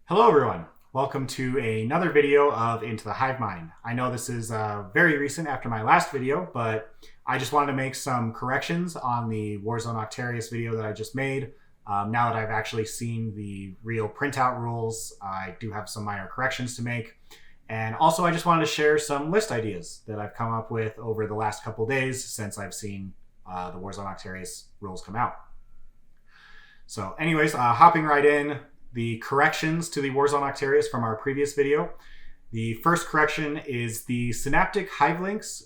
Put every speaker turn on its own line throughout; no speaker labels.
Hello everyone, welcome to another video of Into the Hive Mind. I know this is very recent after my last video, but I just wanted to make some corrections on the Warzone Octarius video that I just made. Now that I've actually seen the real printout rules, I do have some minor corrections to make. And also I just wanted to share some list ideas that I've come up with over the last couple days since I've seen the Warzone Octarius rules come out. So anyways, hopping right in, the corrections to the Warzone Octarius from our previous video. The first correction is the synaptic hive links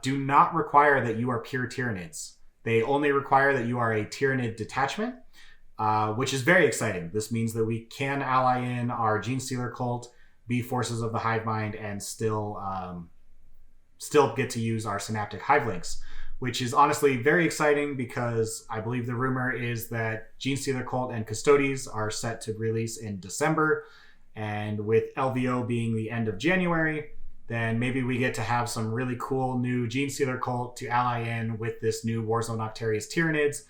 do not require that you are pure Tyranids. They only require that you are a Tyranid detachment, which is very exciting. This means that we can ally in our genestealer cult, be forces of the hive mind, and still get to use our synaptic hive links, which is honestly very exciting because I believe the rumor is that Genestealer Cult and Custodes are set to release in December, and with LVO being the end of January, then maybe we get to have some really cool new Genestealer Cult to ally in with this new Warzone Octarius Tyranids,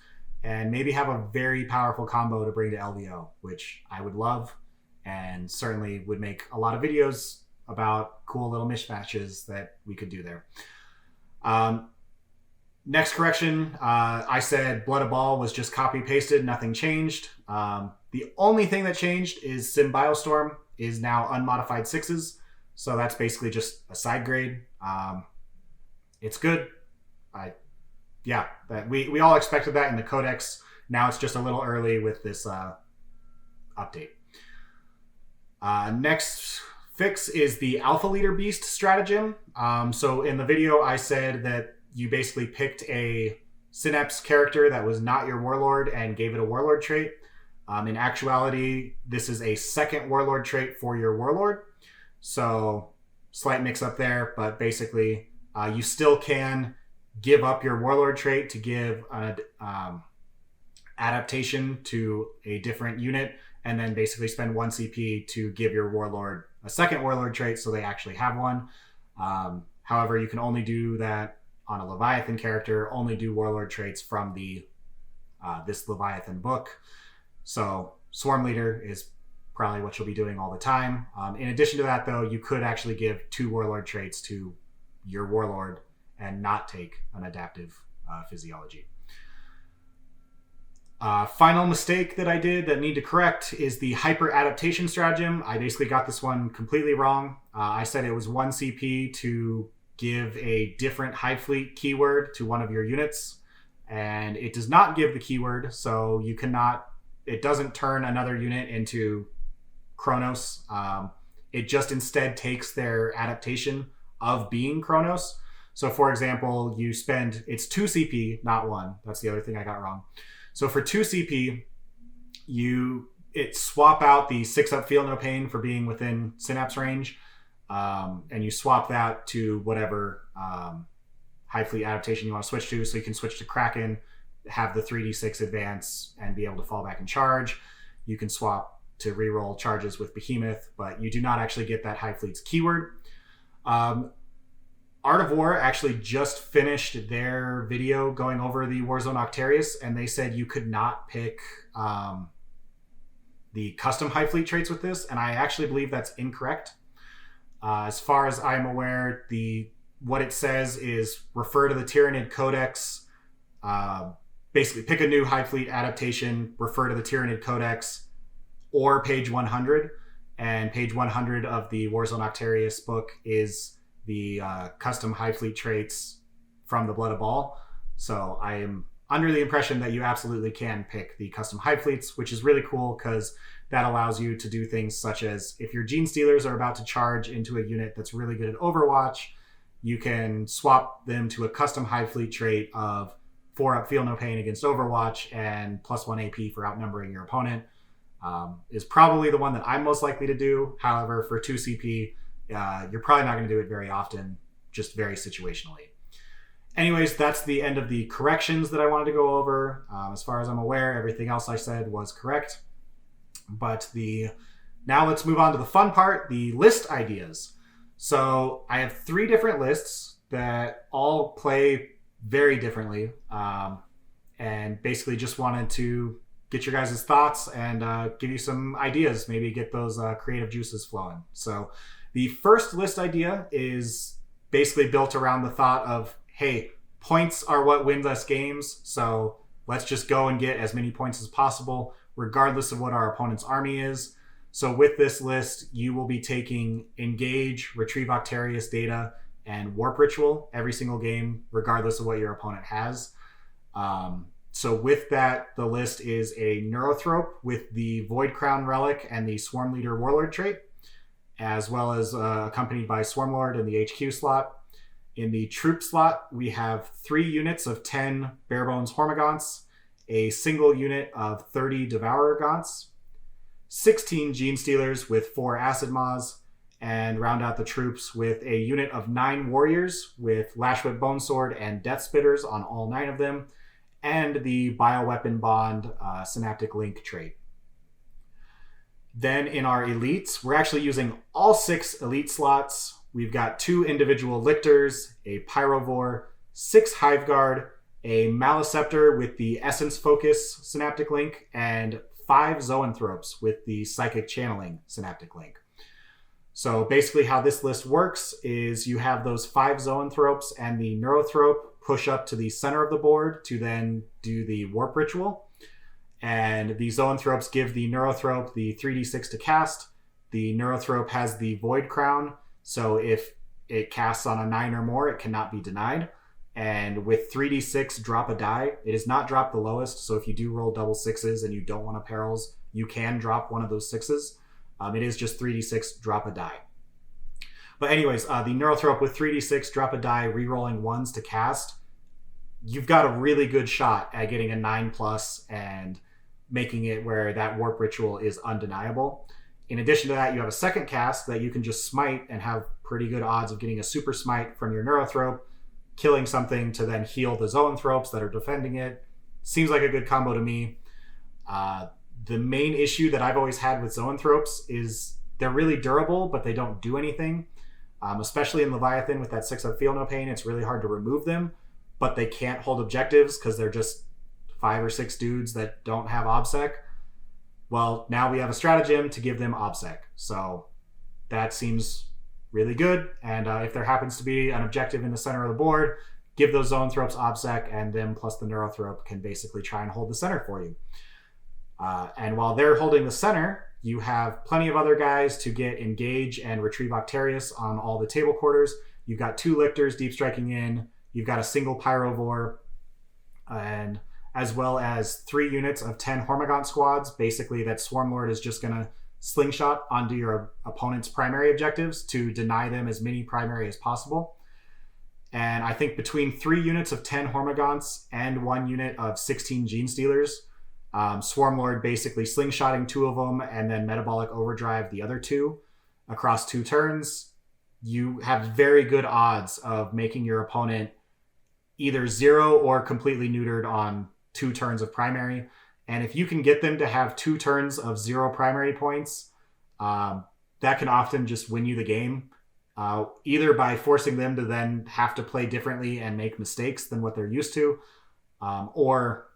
and maybe have a very powerful combo to bring to LVO, which I would love, and certainly would make a lot of videos about cool little mismatches that we could do there. Next correction, I said Blood of Ball was just copy-pasted, nothing changed. The only thing that changed is Symbiostorm is now unmodified 6s, so that's basically just a side grade. It's good. We all expected that in the Codex. Now it's just a little early with this update. Next fix is the Alpha Leader Beast stratagem. So in the video, I said that you basically picked a Synapse character that was not your Warlord and gave it a Warlord trait. In actuality, this is a second Warlord trait for your Warlord. So slight mix up there, but basically you still can give up your Warlord trait to give an adaptation to a different unit, and then basically spend 1 CP to give your Warlord a second Warlord trait so they actually have one. However, you can only do that on a Leviathan character, only do Warlord traits from the this Leviathan book. So Swarmleader is probably what you'll be doing all the time. In addition to that, though, you could actually give 2 Warlord traits to your Warlord and not take an adaptive physiology. Final mistake that I did that I need to correct is the hyper adaptation stratagem. I basically got this one completely wrong. I said it was 1 CP to give a different Hive Fleet keyword to one of your units, and it does not give the keyword, so you cannot, it doesn't turn another unit into Kronos. It just instead takes their adaptation of being Kronos. So for example, you spend, it's 2 CP, not 1. That's the other thing I got wrong. So for 2 CP, it swap out the 6-up Feel No Pain for being within Synapse range, and you swap that to whatever Hive Fleet adaptation you want to switch to. So you can switch to Kraken, have the 3d6 advance, and be able to fall back and charge. You can swap to reroll charges with Behemoth, but you do not actually get that Hive Fleet's keyword. Art of War actually just finished their video going over the Warzone Octarius, and they said you could not pick the custom Hive Fleet traits with this, and I actually believe that's incorrect. As far as I'm aware, what it says is refer to the Tyranid Codex, basically pick a new Hive Fleet adaptation, refer to the Tyranid Codex, or page 100, and page 100 of the Warzone Octarius book is the custom Hive Fleet traits from the Blood of Ball. So I am under the impression that you absolutely can pick the custom Hive Fleets, which is really cool because that allows you to do things such as if your genestealers are about to charge into a unit that's really good at Overwatch, you can swap them to a custom Hive Fleet trait of 4-up Feel No Pain against Overwatch and +1 AP for outnumbering your opponent. Is probably the one that I'm most likely to do. However, for 2 CP, you're probably not going to do it very often, just very situationally. Anyways, that's the end of the corrections that I wanted to go over. As far as I'm aware, everything else I said was correct. But now let's move on to the fun part, the list ideas. So I have 3 different lists that all play very differently, and basically just wanted to get your guys' thoughts and give you some ideas, maybe get those creative juices flowing. So the first list idea is basically built around the thought of, hey, points are what wins us games, so let's just go and get as many points as possible, regardless of what our opponent's army is. So with this list, you will be taking Engage, Retrieve Octarius data, and Warp Ritual every single game, regardless of what your opponent has. So with that, the list is a Neurothrope with the Voidcrown relic and the Swarmleader Warlord trait, as well as accompanied by Swarmlord in the HQ slot. In the troop slot, we have 3 units of 10 barebones hormagaunts, a single unit of 30 devourgaunts, 16 genestealers with 4 acid maws, and round out the troops with a unit of 9 warriors with Lashwhip Bonesword and deathspitters on all 9 of them, and the bioweapon bond synaptic link trait. Then in our elites, we're actually using all 6 elite slots. We've got 2 individual lictors, a Pyrovore, 6 Hiveguard, a Maleceptor with the Essence Focus Synaptic Link, and 5 Zoanthropes with the Psychic Channeling Synaptic Link. So basically how this list works is you have those 5 Zoanthropes and the Neurothrope push up to the center of the board to then do the Warp Ritual. And the Zoanthropes give the Neurothrope the 3d6 to cast. The Neurothrope has the Voidcrown, so if it casts on a 9 or more, it cannot be denied. And with 3d6, drop a die. It is not drop the lowest, so if you do roll double 6s and you don't want to perils, you can drop one of those 6s. It is just 3d6, drop a die. But anyways, the Neurothrope with 3d6, drop a die, rerolling 1s to cast. You've got a really good shot at getting a 9+ and making it where that Warp Ritual is undeniable. In addition to that, you have a second cast that you can just smite and have pretty good odds of getting a super smite from your Neurothrope, killing something to then heal the Zoanthropes that are defending it. Seems like a good combo to me. The main issue that I've always had with Zoanthropes is they're really durable, but they don't do anything. Especially in Leviathan with that 6 of Feel No Pain, it's really hard to remove them, but they can't hold objectives because they're just 5 or 6 dudes that don't have OBSEC. Well, now we have a stratagem to give them OBSEC. So that seems really good. And if there happens to be an objective in the center of the board, give those Zoanthropes OBSEC, and them plus the Neurothrope can basically try and hold the center for you. And while they're holding the center, you have plenty of other guys to get Engage and Retrieve Octarius on all the table quarters. You've got 2 lictors deep striking in. You've got a single Pyrovore, and as well as 3 units of 10 hormagaunt squads. Basically, that Swarmlord is just going to slingshot onto your opponent's primary objectives to deny them as many primary as possible. And I think between 3 units of 10 hormagaunts and 1 unit of 16 genestealers, Swarmlord basically slingshotting 2 of them and then metabolic overdrive the other 2 across 2 turns, you have very good odds of making your opponent either 0 or completely neutered on 2 turns of primary. And if you can get them to have 2 turns of 0 primary points, that can often just win you the game, either by forcing them to then have to play differently and make mistakes than what they're used to, or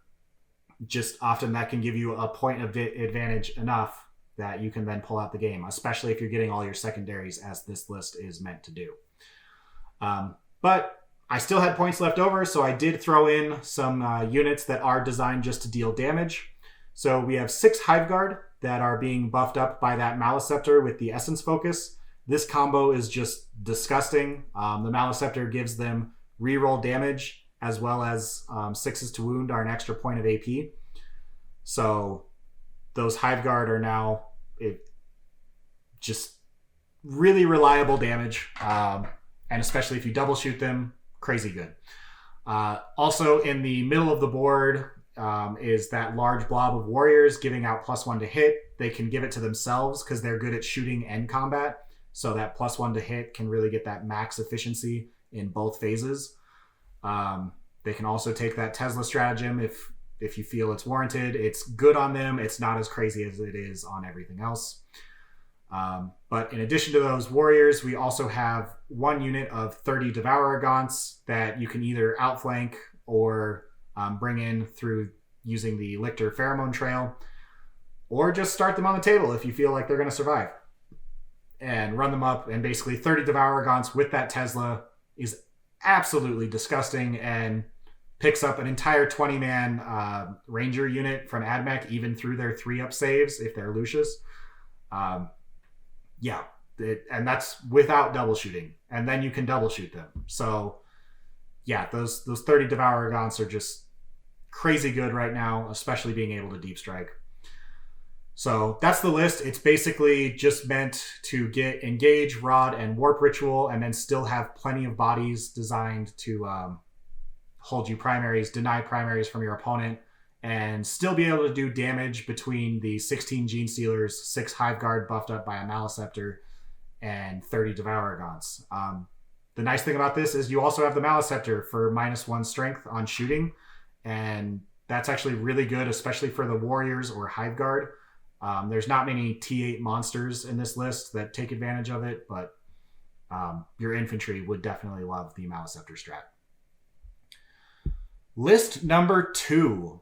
just often that can give you a point of advantage enough that you can then pull out the game, especially if you're getting all your secondaries, as this list is meant to do. But I still had points left over, so I did throw in some units that are designed just to deal damage. So we have 6 Hiveguard that are being buffed up by that Maleceptor with the Essence Focus. This combo is just disgusting. The Malacceptor gives them reroll damage, as well as 6s to wound are an extra point of AP. So those Hiveguard are now just really reliable damage, and especially if you double shoot them, crazy good. Also in the middle of the board is that large blob of warriors giving out +1 to hit. They can give it to themselves because they're good at shooting and combat. So that +1 to hit can really get that max efficiency in both phases. They can also take that Tesla stratagem if you feel it's warranted. It's good on them. It's not as crazy as it is on everything else. But in addition to those warriors, we also have 1 unit of 30 devourgaunts that you can either outflank or bring in through using the lictor pheromone trail, or just start them on the table if you feel like they're going to survive. And run them up, and basically 30 devouragaunts with that Tesla is absolutely disgusting and picks up an entire 20-man ranger unit from AdMech, even through their 3-up saves if they're Lucius. And that's without double shooting. And then you can double shoot them. So, yeah, those 30 devouragaunts are just crazy good right now, especially being able to deep strike. So that's the list. It's basically just meant to get engage, rod, and warp ritual, and then still have plenty of bodies designed to hold you primaries, deny primaries from your opponent, and still be able to do damage between the 16 genestealers, 6 Hiveguard buffed up by a Maleceptor, and 30 devouragaunts. The nice thing about this is you also have the Maleceptor for -1 strength on shooting, and that's actually really good, especially for the warriors or Hiveguard. There's not many T8 monsters in this list that take advantage of it, but your infantry would definitely love the Malacceptor strat. List number 2.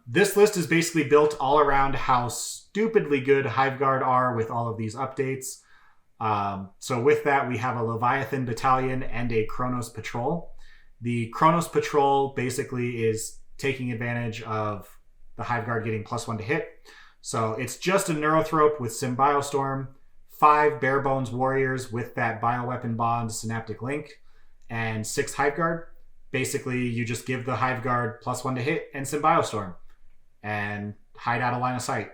This list is basically built all around how stupidly good Hiveguard are with all of these updates. So with that, we have a Leviathan Battalion and a Kronos Patrol. The Kronos Patrol basically is taking advantage of the Hiveguard getting +1 to hit. So it's just a Neurothrope with Symbiostorm, 5 bare bones warriors with that bioweapon bond synaptic link, and 6 Hiveguard. Basically, you just give the Hiveguard +1 to hit and Symbiostorm and hide out of line of sight.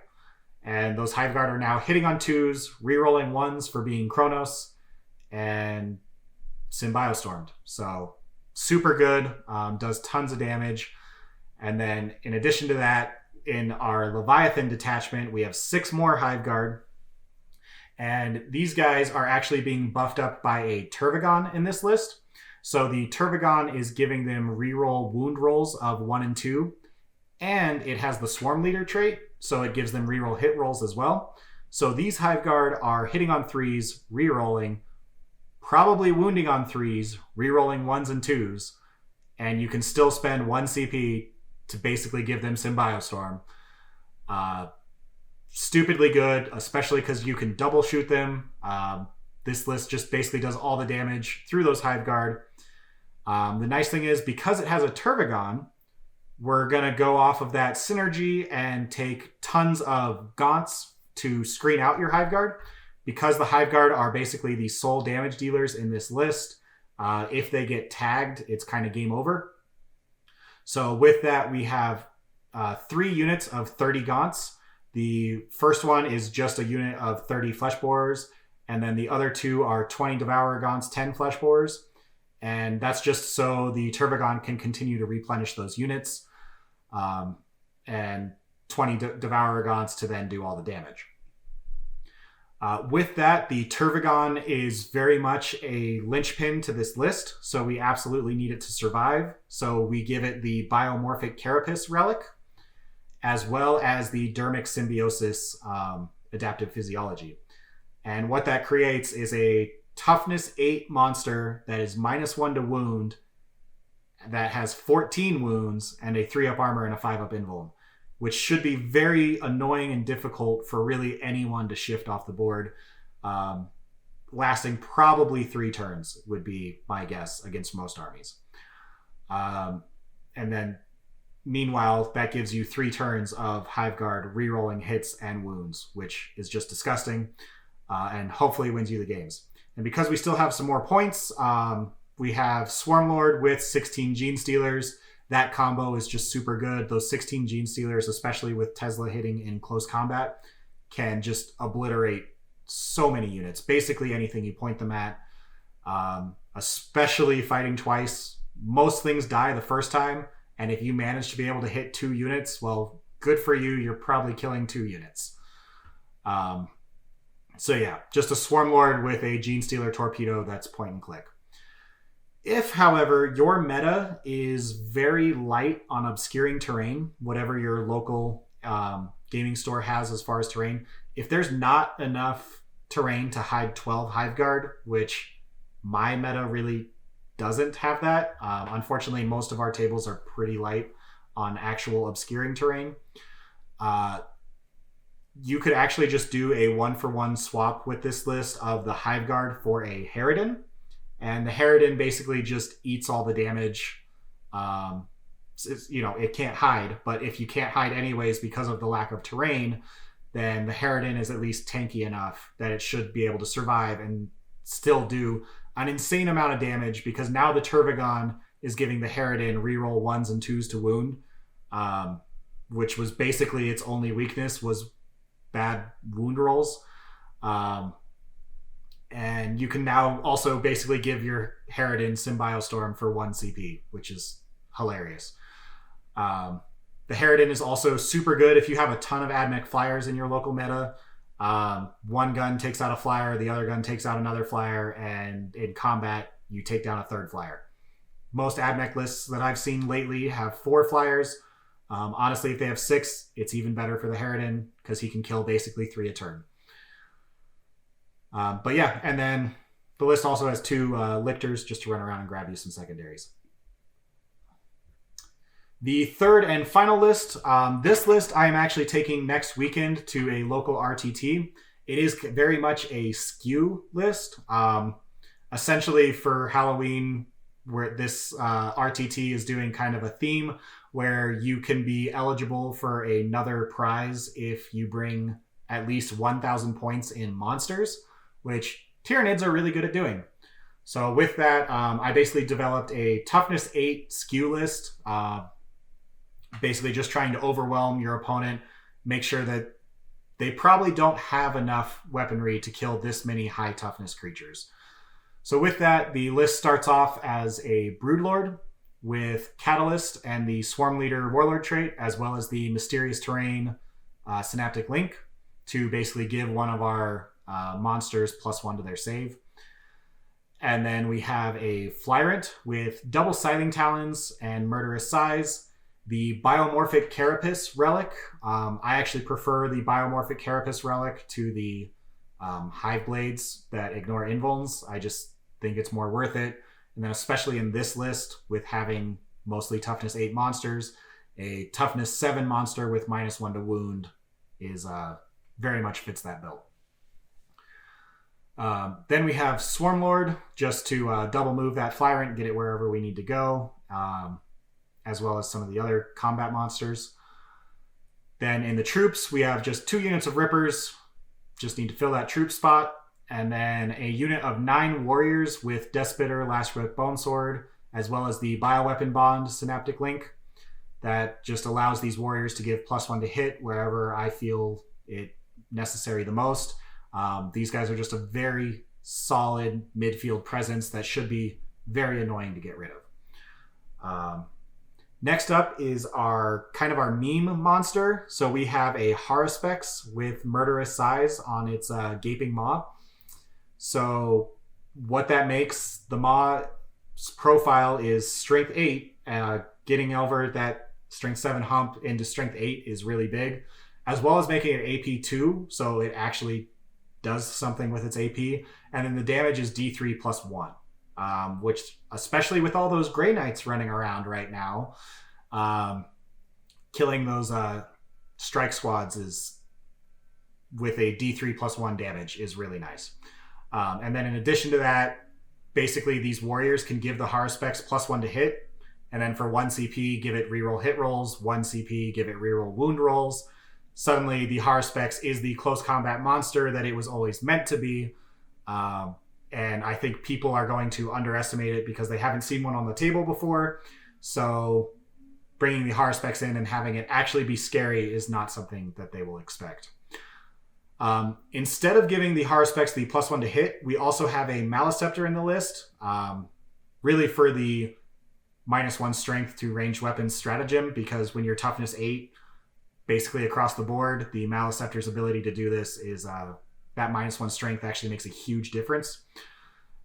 And those Hiveguard are now hitting on 2s, rerolling 1s for being Kronos, and Symbiostormed. So super good, does tons of damage. And then in addition to that, in our Leviathan detachment, we have 6 more Hiveguard. And these guys are actually being buffed up by a Turvagon in this list. So the Turvagon is giving them reroll wound rolls of 1 and 2. And it has the Swarmleader trait, so it gives them reroll hit rolls as well. So these Hiveguard are hitting on 3s, rerolling, probably wounding on 3s, rerolling 1s and 2s. And you can still spend 1 CP to basically give them Symbiostorm. Stupidly good, especially because you can double shoot them. This list just basically does all the damage through those Hiveguard. The nice thing is, because it has a Turvagon, we're going to go off of that synergy and take tons of gaunts to screen out your Hiveguard. Because the Hiveguard are basically the sole damage dealers in this list, if they get tagged, it's kind of game over. So with that, we have 3 units of 30 gaunts. The first one is just a unit of 30 flesh borers, and then the other 2 are 20 devouragaunts, 10 flesh borers. And that's just so the Turvagon can continue to replenish those units, and 20 devouragaunts to then do all the damage. With that, the Turvagon is very much a linchpin to this list, so we absolutely need it to survive. So we give it the Biomorphic Carapace Relic, as well as the Dermic Symbiosis Adaptive Physiology. And what that creates is a Toughness 8 monster that is -1 to wound, that has 14 wounds, and a 3-up armor and a 5-up invuln, which should be very annoying and difficult for really anyone to shift off the board. Lasting probably 3 turns would be my guess against most armies. And then, meanwhile, that gives you 3 turns of Hiveguard rerolling hits and wounds, which is just disgusting, and hopefully wins you the games. And because we still have some more points, we have Swarmlord with 16 genestealers. That combo is just super good. Those 16 genestealers, especially with Tesla hitting in close combat, can just obliterate so many units. Basically anything you point them at, especially fighting twice. Most things die the first time, and if you manage to be able to hit 2 units, well, good for you. You're probably killing 2 units. So yeah, just a Swarmlord with a Genestealer Torpedo that's point and click. If, however, your meta is very light on obscuring terrain, whatever your local gaming store has as far as terrain, if there's not enough terrain to hide 12 Hiveguard, which my meta really doesn't have that. Unfortunately, most of our tables are pretty light on actual obscuring terrain. You could actually just do a 1-for-1 swap with this list of the Hive Guard for a Harridan. And the Harridan basically just eats all the damage. It can't hide, but if you can't hide anyways because of the lack of terrain, then the Harridan is at least tanky enough that it should be able to survive and still do an insane amount of damage, because now the Turvagon is giving the Harridan reroll 1s and 2s to wound, which was basically its only weakness, was bad wound rolls. And you can now also basically give your Harridan Symbiostorm for 1 CP, which is hilarious. The Harridan is also super good if you have a ton of AdMech flyers in your local meta. One gun takes out a flyer, the other gun takes out another flyer, and in combat, you take down a third flyer. Most AdMech lists that I've seen lately have 4 flyers. Honestly, if they have 6, it's even better for the Harridan, because he can kill basically 3 a turn. But yeah, and then the list also has 2 lictors just to run around and grab you some secondaries. The third and final list, this list I am actually taking next weekend to a local RTT. It is very much a Skew list. Essentially for Halloween, where this RTT is doing kind of a theme where you can be eligible for another prize if you bring at least 1,000 points in monsters, which Tyranids are really good at doing. So with that, I basically developed a toughness 8 Skew list, basically just trying to overwhelm your opponent, make sure that they probably don't have enough weaponry to kill this many high toughness creatures. So with that, the list starts off as a Broodlord with Catalyst and the Swarmleader Warlord trait, as well as the Mysterious Terrain Synaptic Link to basically give one of our monsters +1 to their save. And then we have a Flyrant with double Scything Talons and Murderous Size. The Biomorphic Carapace Relic. I actually prefer the Biomorphic Carapace Relic to the Hive Blades that ignore invulns. I just think it's more worth it. And then especially in this list with having mostly toughness 8 monsters, a toughness 7 monster with -1 to wound is very much fits that bill. Then we have Swarmlord just to double move that Flyrant, get it wherever we need to go, as well as some of the other combat monsters. Then in the troops, we have just 2 units of Rippers, just need to fill that troop spot. And then a unit of 9 warriors with Deathspitter, Last Rip, Bone Sword, as well as the Bioweapon Bond Synaptic Link. That just allows these warriors to give +1 to hit wherever I feel it necessary the most. These guys are just a very solid midfield presence that should be very annoying to get rid of. Next up is our meme monster. So we have a Haruspex with Murderous Size on its Gaping Maw. So what that makes, the Maw's profile is Strength 8. Getting over that Strength 7 hump into Strength 8 is really big, as well as making it AP 2, so it actually does something with its AP. And then the damage is D3 +1, which, especially with all those Grey Knights running around right now, killing those strike squads is with a D3 +1 damage is really nice. And then in addition to that, basically these warriors can give the Haruspex +1 to hit, and then for 1 CP, give it reroll hit rolls, 1 CP, give it reroll wound rolls. Suddenly the Haruspex is the close combat monster that it was always meant to be. And I think people are going to underestimate it because they haven't seen one on the table before. So bringing the Haruspex in and having it actually be scary is not something that they will expect. Instead of giving the Haruspex the +1 to hit, we also have a Maleceptor in the list, really for the -1 strength to ranged weapons stratagem, because when you're toughness 8, basically across the board, the Maleceptor's ability to do this is that -1 strength actually makes a huge difference.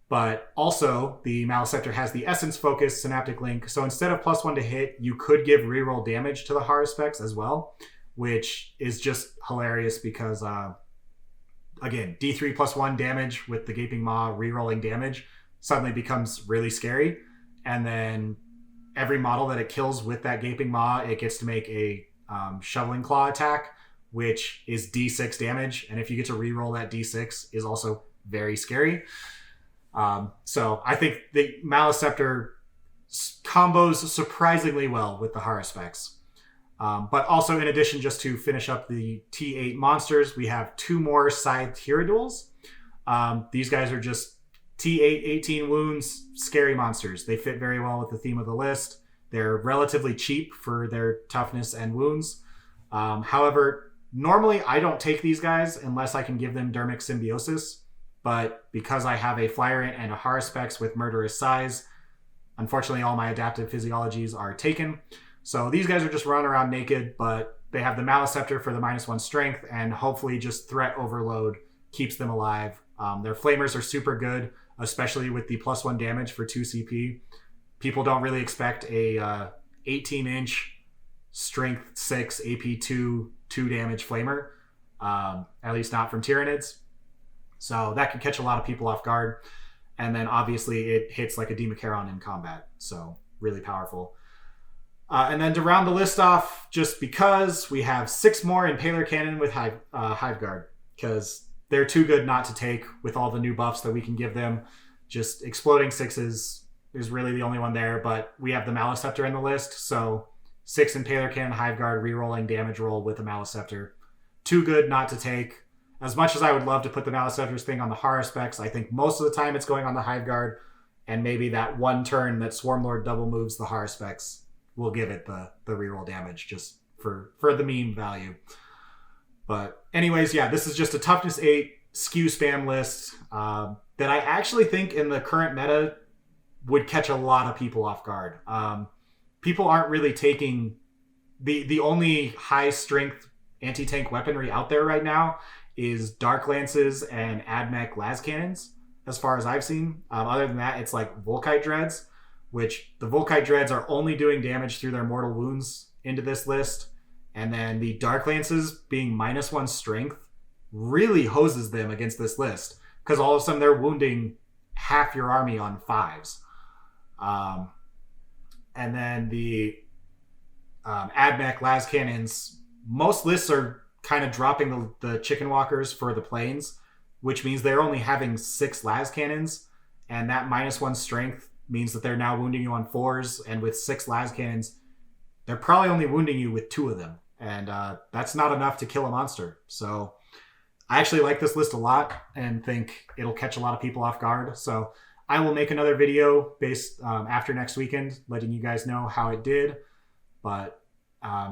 But also, the Malacceptor has the Essence Focus Synaptic Link, so instead of +1 to hit, you could give reroll damage to the Haruspex as well, which is just hilarious because, again, D3 +1 damage with the Gaping Maw rerolling damage suddenly becomes really scary. And then every model that it kills with that Gaping Maw, it gets to make a Shoveling Claw attack, which is D6 damage. And if you get to reroll that D6 is also very scary. So I think the Maleceptor combos surprisingly well with the Haruspecs. But also, in addition, just to finish up the T8 monsters, we have 2 more Scythed Hierodules. These guys are just T8, 18 wounds, scary monsters. They fit very well with the theme of the list. They're relatively cheap for their toughness and wounds. However, normally I don't take these guys unless I can give them Dermic Symbiosis. But because I have a Flyerant and a Haruspex with Murderous Size, unfortunately all my adaptive physiologies are taken. So these guys are just running around naked, but they have the Maleceptor for the -1 strength, and hopefully just threat overload keeps them alive. Their flamers are super good, especially with the +1 damage for 2 CP. People don't really expect a 18-inch strength 6 AP2 2 damage flamer, at least not from Tyranids. So that can catch a lot of people off guard. And then obviously it hits like a Demacharon in combat. So really powerful. And then to round the list off, just because we have 6 more Impaler Cannon with Hiveguard, because they're too good not to take with all the new buffs that we can give them. Just Exploding 6s is really the only one there, but we have the Maleceptor in the list, so 6 Impaler Cannon Hiveguard rerolling damage roll with the Maleceptor. Too good not to take. As much as I would love to put the Maleceptor's thing on the Haruspex, I think most of the time it's going on the Hiveguard, and maybe that one turn that Swarmlord double moves the Haruspex will give it the reroll damage just for the meme value. But anyways, yeah, this is just a toughness 8 skew spam list that I actually think in the current meta would catch a lot of people off guard. People aren't really taking the only high strength anti-tank weaponry out there right now is Dark Lances and Admech las cannons, as far as I've seen. Other than that, it's like Volkite Dreads, which the Volkite Dreads are only doing damage through their mortal wounds into this list. And then the Dark Lances being -1 strength really hoses them against this list, because all of a sudden they're wounding half your army on 5s. And then the Admech las cannons, most lists are kind of dropping the chicken walkers for the planes, which means they're only having 6 las cannons, and that -1 strength means that they're now wounding you on 4s, and with 6 las cannons, they're probably only wounding you with 2 of them, and that's not enough to kill a monster. So I actually like this list a lot and think it'll catch a lot of people off guard. So I will make another video based after next weekend, letting you guys know how it did. But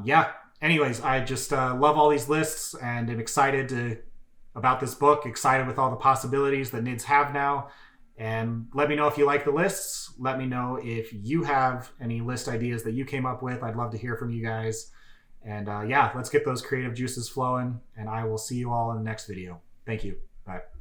yeah, anyways, I just love all these lists and am excited about this book, excited with all the possibilities that NIDs have now. And let me know if you like the lists. Let me know if you have any list ideas that you came up with. I'd love to hear from you guys. And yeah, let's get those creative juices flowing. And I will see you all in the next video. Thank you. Bye.